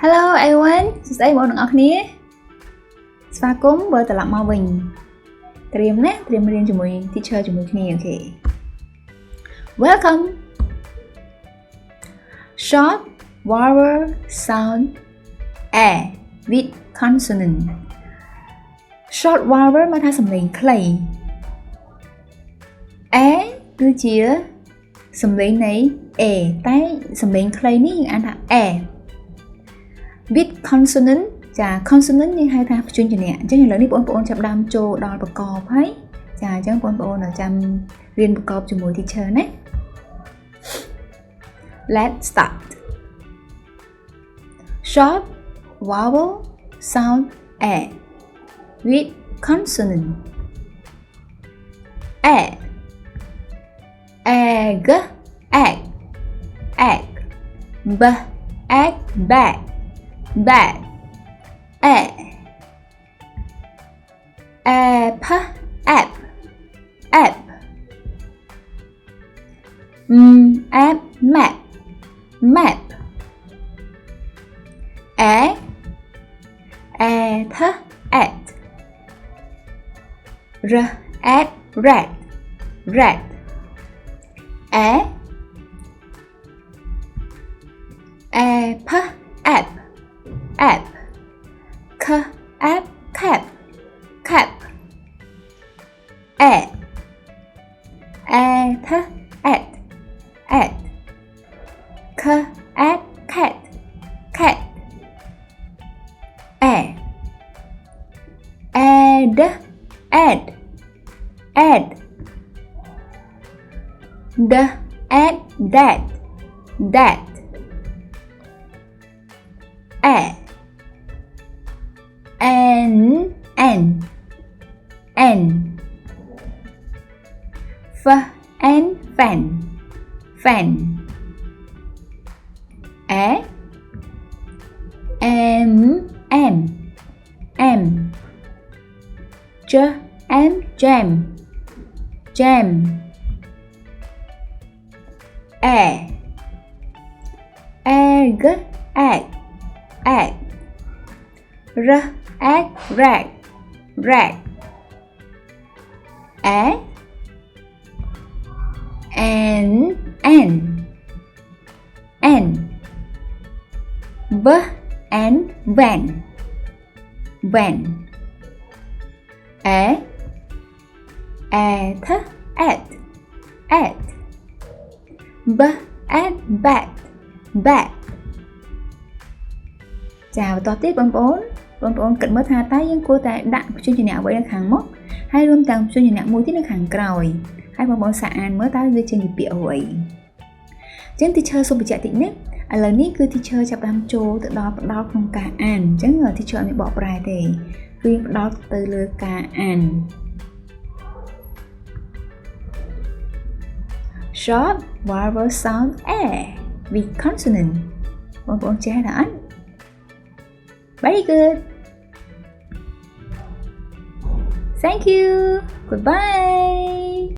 Hello everyone សួស្តីបងប្អូនទាំងអស់គ្នាស្វាគមន៍បើត្រឡប់មកវិញត្រៀមរៀនជាមួយ teacher ជាមួយគ្នាអូខេ Welcome Short vowel sound a with consonant Short vowel មកថាសំឡេងខ្លី a គឺជាសំឡេងនៃ a តែសំឡេងខ្លីនេះយើងអានថា a with consonant ចា consonant យើងហៅថាព្យញ្ជនៈអញ្ចឹងឥឡូវនេះបងប្អូនចាប់ដើមចូលដល់ប្រកបហើយចាអញ្ចឹងបងប្អូនចាំរៀនប្រកបជាមួយ teacher ណា Let's start Short vowel sound a with consonant a egg egg egg b egg bag bag app app app app map map at at at red red app app app app cap cap at at at cat cat add that n f and fan fan a m j and jam jam egg egg egg egg rag rag n b and van van at b at back back ចាបន្តទៀតបងប្អូនគិតមើលថាតើយើងគួរតែដាក់ព្យញ្ជនៈអ្វីនៅខាងមុខហើយរួមទាំងព្យញ្ជនៈមួយទៀតនៅខាងក្រោយហើយបងប្អូនសាកអានមើលតើវាចេញជាពាក្យអ្វីអញ្ចឹង teacher សូមបញ្ជាក់តិចនេះឥឡូវនេះគឺ teacher ចាប់តាមចូលទៅដល់ផ្ដោតក្នុងការអានអញ្ចឹង teacher អត់មានបកប្រែទេគឺផ្ដោតទៅលើការអាន Short vowel sound a with consonant បងប្អូនចេះដែរអត់ Very good Thank you Goodbye